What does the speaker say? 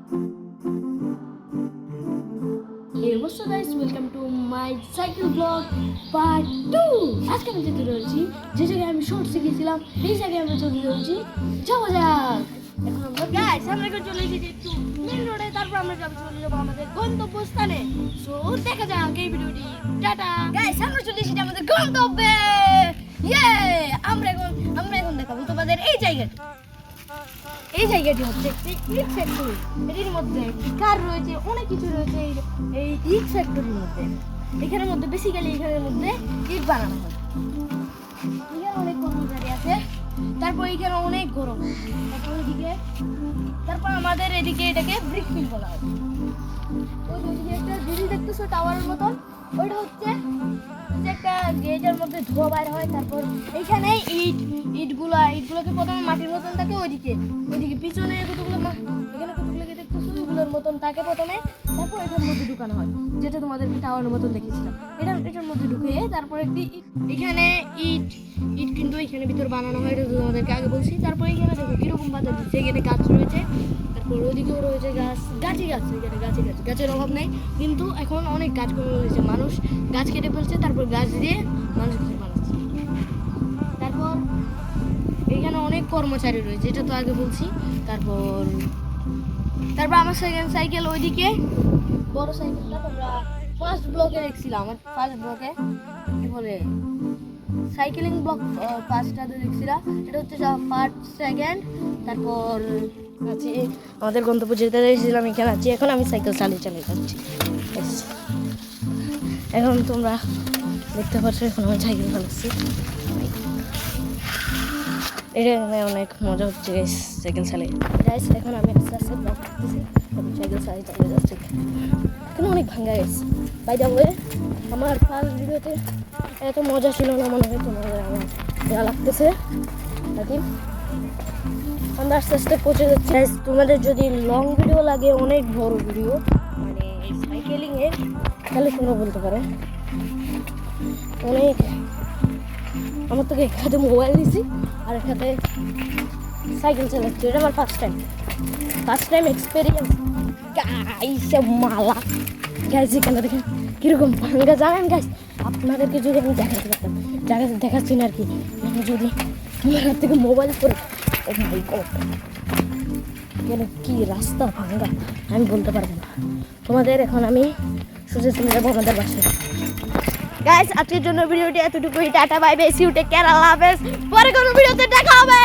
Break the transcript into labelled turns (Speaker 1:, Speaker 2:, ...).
Speaker 1: Hey, what's up guys? Welcome to my cycle vlog part 2. আজকে আমি যেতে চলেছি যে জায়গায় আমি শর্ট শিখেছিলাম এই জায়গায় আমরা চলে চলেছি যাওয়া যাক। এখন আমরা গাইস আমরা এখন চলে এসেছি একটু মেন রোডে, তারপর আমরা চলে যাবো আমাদের গন্তব্যস্থানে। সো দেখা যাক এই ভিডিওটি। টাটা গাইস, আমরা চলে এসেছি আমাদের গন্তব্যে। ইয়ে আমরা এখন দেখাবো তোমাদের এই জায়গাটা। এই জায়গাটি হচ্ছে একটি ইট ফ্যাক্টরি। এটির মধ্যে একটি কার রয়েছে, অনেক কিছু রয়েছে এই ইট ফ্যাক্টরির মধ্যে। এখানের মধ্যে বেসিক্যালি এখানের মধ্যে ইট বানানো হয়। এখানে অনেক কর্মচারী আছে, তারপর এখানে অনেক গরম, তারপর আমাদের এদিকে এটাকে ব্রিক ফিল বলা হয়। ওইদিকে একটা জিনিস দেখতেছো টাওয়ারের মতন, ওইটা হচ্ছে একটা গেটের মধ্যে ধোঁয়া বাইর হয়। তারপর এইখানে ইটগুলোকে প্রথমে মাটির মতন থাকে, ওইদিকে পিছনে এখানে কতগুলো দেখতেছো ওইগুলোর মতন থাকে প্রথমে, তারপর এটার মধ্যে ঢুকানো হয়, যেটা তোমাদেরকে টাওয়ারের মতন দেখিয়েছিলাম। এটার মধ্যে ঢুকিয়ে তারপর একটি এখানে ইট কিন্তু এখানে ভিতর বানানো হয়, এটা তোমাদেরকে আগে বলছি। তারপর এখানে দেখো কিরকম বাজার দিচ্ছে, এখানে গাছ রয়েছে, তারপর ওইদিকেও রয়েছে গাছই গাছ, এখানে গাছের অভাব নেই, কিন্তু এখন অনেক গাছ কমে রয়েছে, মানুষ গাছ কেটে ফেলছে, তারপর গাছ দিয়ে মানুষ কিছু বানাচ্ছে। তারপর এখানে অনেক কর্মচারী রয়েছে, এটা তো আগে বলছি। তারপর আমার সেকেন্ড সাইকেল ওইদিকে, বড় সাইকেলটা তোমরা ফার্স্ট ব্লকে দেখছিলাম। আমার ফার্স্ট ব্লকে কি বলে সাইকেলিং ব্লক ফার্স্টটাতে দেখছিলাম, এটা হচ্ছে ফার্স্ট সেকেন্ড। তারপর আছি আমাদের গন্তব্য যেতে দেখছিলাম, এখানে আছি। এখন আমি সাইকেল চালিয়ে যাচ্ছি। এখন তোমরা দেখতে পাচ্ছ এখন আমি সাইকেল চালাচ্ছি। এটা অনেক মজা হচ্ছে সাইকেল চালিয়ে। এখন আমি আস্তে আস্তে ব্লগ করতেছি, সাইকেল চালিয়ে যাচ্ছি। এখানে অনেক ভাঙ্গা গেছে। বাই দ্য ওয়ে, আমার ফার্স্ট ভিডিওতে এত মজা ছিল না, মনে হয় তোমাদের আমার যা লাগতেছে। নাকি আমরা আস্তে আস্তে পৌঁছে যাচ্ছি। তোমাদের যদি লং ভিডিও লাগে, অনেক বড় ভিডিও মানে সাইকেলিংয়ের, তাহলে তোমরা বলতে পারো। অনেক আমার তোকে এক হাতে মোবাইল দিছি আর এক হাতে সাইকেল চালাচ্ছি। এটা আমার ফার্স্ট টাইম এক্সপিরিয়েন্স গাইছে মালা। গাইস এখানে দেখেন কীরকম ভাঙ্গা, জানেন গাইস? আপনাদেরকে যদি আমি দেখাতে পারতাম, দেখাচ্ছি না আর কি, যদি আমার হাত থেকে মোবাইল করে ও মাই গড, এখানে কি রাস্তা ভাঙ্গা আমি বলতে পারবো না তোমাদের। এখন আমি সোজা চলে যাবো আমাদের বাসায়। গাইস আজকের জন্য ভিডিওটি এতটুকুই। Tata bye bye, see you, take care, আল্লাহ হাফেজ। পরে কোনো ভিডিওতে দেখা হবে।